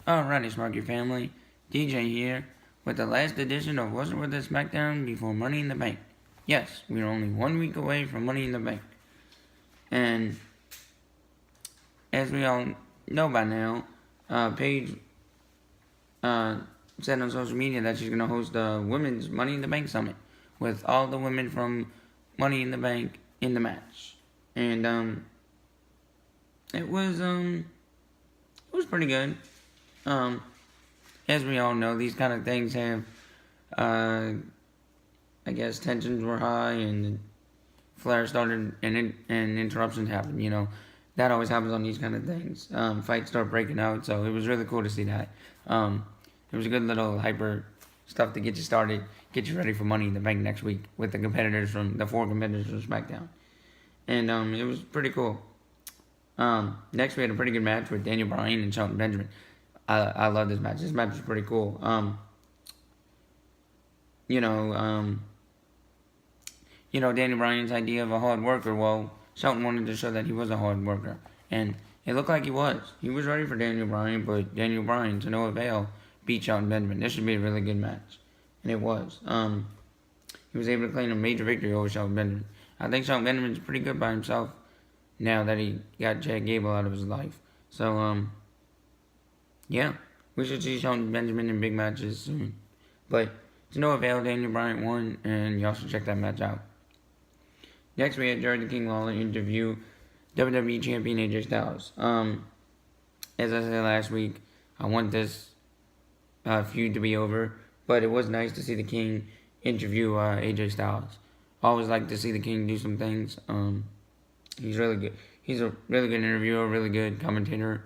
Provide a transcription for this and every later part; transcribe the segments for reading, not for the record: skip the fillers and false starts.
Alrighty, Smarky family. DJ here with the last edition of Wasn't With the SmackDown before Money in the Bank. Yes, we are only 1 week away from Money in the Bank. And as we all know by now, Paige said on social media that she's going to host the Women's Money in the Bank Summit with all the women from Money in the Bank in the match. And it was pretty good. As we all know, these kind of things have, I guess, tensions were high and flares started and interruptions happened. You know, that always happens on these kind of things. Fights start breaking out, so it was really cool to see that. It was a good little hyper stuff to get you started, get you ready for Money in the Bank next week with the competitors from the 4 competitors from SmackDown, and it was pretty cool. Next we had a pretty good match with Daniel Bryan and Shelton Benjamin. I love this match. This match was pretty cool. Daniel Bryan's idea of a hard worker. Well, Shelton wanted to show that he was a hard worker, and it looked like he was. He was ready for Daniel Bryan, but Daniel Bryan, to no avail, beat Shelton Benjamin. This should be a really good match, and it was. He was able to claim a major victory over Shelton Benjamin. I think Shelton Benjamin's pretty good by himself now that he got Chad Gable out of his life. So, yeah, we should see Shelton Benjamin in big matches soon. But to no avail, Daniel Bryan won, and you also check that match out. Next, we had Jerry the King Lawler interview WWE Champion AJ Styles. As I said last week, I want this feud to be over, but it was nice to see the King interview AJ Styles. Always like to see the King do some things. He's really good. He's a really good interviewer, really good commentator.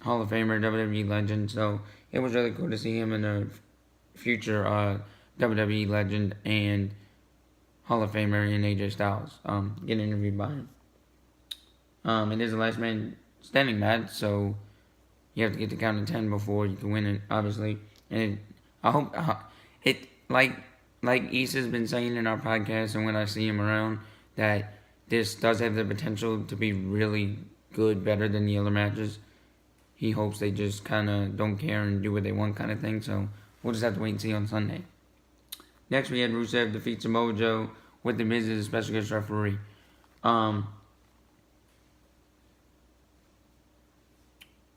Hall of Famer, WWE legend. So it was really cool to see him in a future WWE legend and Hall of Famer in AJ Styles getting interviewed by him. It is a last man standing match, so you have to get to count to 10 before you can win it, obviously. And I hope it like Issa's been saying in our podcast, and when I see him around, that this does have the potential to be really good, better than the other matches. He hopes they just kind of don't care and do what they want kind of thing. So we'll just have to wait and see on Sunday. Next, we had Rusev defeat Mojo with The Miz as a special guest referee.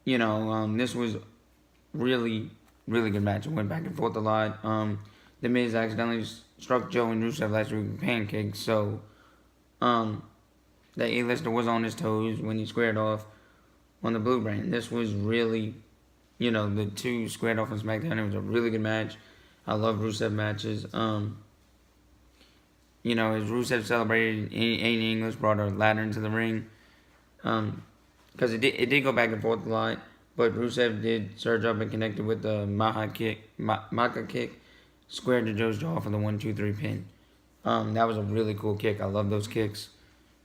This was really, really good match. It went back and forth a lot. The Miz accidentally struck Joe and Rusev last week with pancakes. So, the A-lister was on his toes when he squared off on the Blue Brand. This was really, the two squared off on SmackDown. It was a really good match. I love Rusev matches. As Rusev celebrated, Aiden English brought a ladder into the ring. Because it did go back and forth a lot, but Rusev did surge up and connected with the Maha kick, squared to Joe's jaw for the 1-2-3 pin. That was a really cool kick. I love those kicks.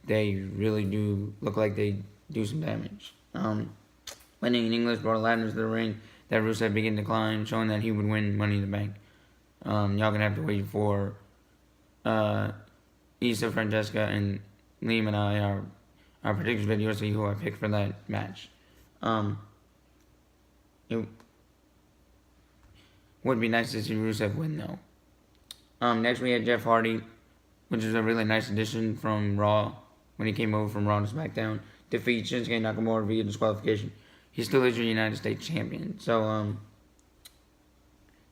They really do look like they do some damage. When Aiden English brought a ladder into the ring, that Rusev began to climb, showing that he would win Money in the Bank. Y'all gonna have to wait for Issa, Francesca, and Liam and I, our predictions video, see who I picked for that match. It would be nice to see Rusev win, though. Next we had Jeff Hardy, which is a really nice addition from Raw, when he came over from Raw to SmackDown. Defeat Shinsuke Nakamura via disqualification. He still is your United States champion. So,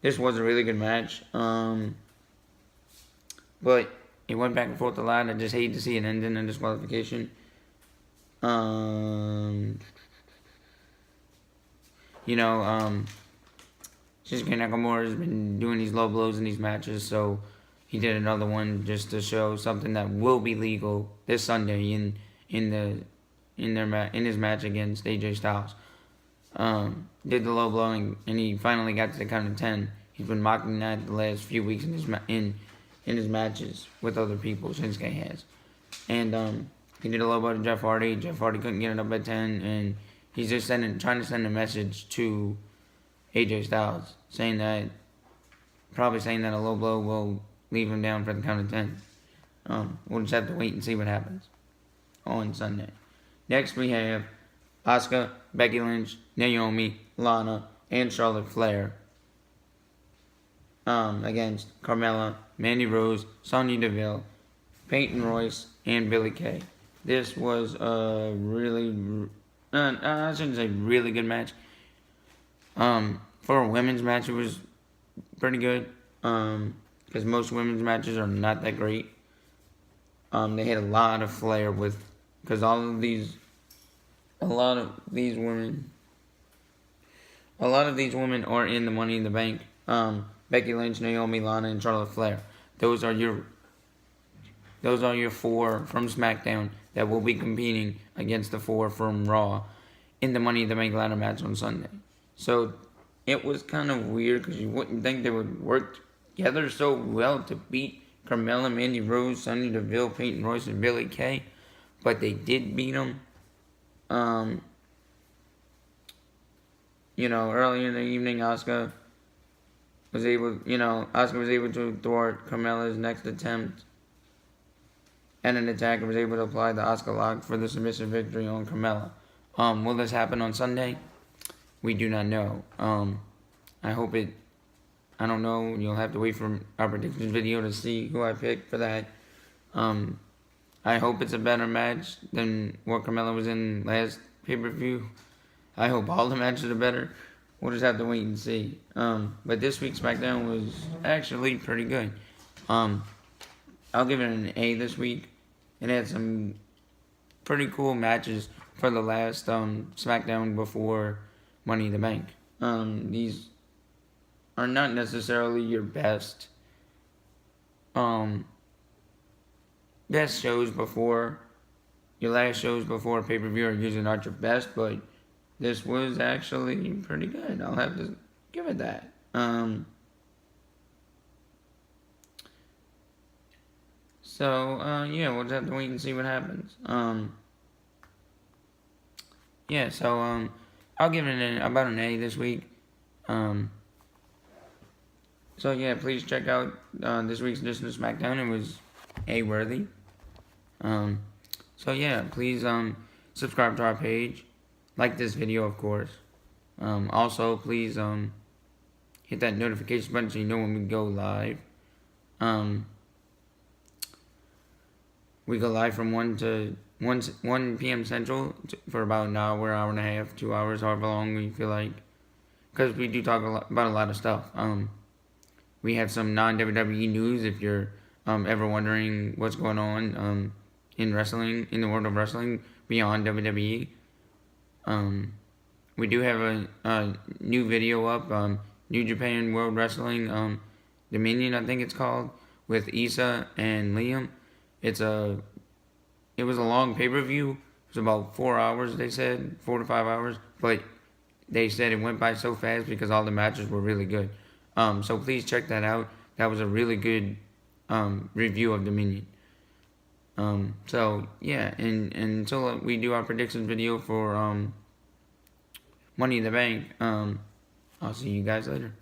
this was a really good match. But it went back and forth a lot. I just hate to see it end in a disqualification. Shinsuke Nakamura has been doing these low blows in these matches, so he did another one just to show something that will be legal this Sunday in his match against AJ Styles. Did the low blow and he finally got to the count of 10. He's been mocking that the last few weeks in his matches with other people. Shinsuke has, and he did a low blow to Jeff Hardy. Jeff Hardy couldn't get it up at 10, and he's just trying to send a message to AJ Styles, probably saying that a low blow will leave him down for the count of 10. We'll just have to wait and see what happens on Sunday. Next we have Asuka, Becky Lynch, Naomi, Lana, and Charlotte Flair against Carmella, Mandy Rose, Sonya Deville, Peyton Royce, and Billie Kay. This was a really, I shouldn't say really good match. For a women's match, it was pretty good. Because most women's matches are not that great. They had a lot of flair because a lot of these women are in the Money in the Bank. Becky Lynch, Naomi, Lana, and Charlotte Flair. Those are your 4 from SmackDown that will be competing against the 4 from Raw in the Money in the Bank ladder match on Sunday. So it was kind of weird because you wouldn't think they would work together so well to beat Carmella, Mandy Rose, Sonya Deville, Peyton Royce, and Billie Kay, but they did beat them. Early in the evening, Asuka was able to thwart Carmella's next attempt and an attack and was able to apply the Asuka lock for the submission victory on Carmella. Will this happen on Sunday? We do not know. I hope it. I don't know. You'll have to wait for our predictions video to see who I picked for that. I hope it's a better match than what Carmella was in last pay-per-view. I hope all the matches are better. We'll just have to wait and see. But this week's SmackDown was actually pretty good. I'll give it an A this week. It had some pretty cool matches for the last SmackDown before Money in the Bank. These are not necessarily your best shows before your last shows before pay-per-view are usually not your best, but this was actually pretty good. I'll have to give it that. Yeah, we'll just have to wait and see what happens. I'll give it about an A this week. Please check out this week's edition of SmackDown. It was A-worthy. Please subscribe to our page. Like this video, of course. Also, please hit that notification button so you know when we go live. We go live from 1 p.m. Central for about an hour and a half, 2 hours, however long we feel like. Because we do talk about a lot of stuff. We have some non-WWE news if you're ever wondering what's going on in wrestling, in the world of wrestling, beyond WWE. We do have a new video up, New Japan World Wrestling Dominion, I think it's called, with Issa and Liam. It was a long pay-per-view. It was about 4 hours, they said, 4 to 5 hours, but they said it went by so fast because all the matches were really good. So please check that out. That was a really good review of Dominion. And until we do our predictions video for Money in the Bank, I'll see you guys later.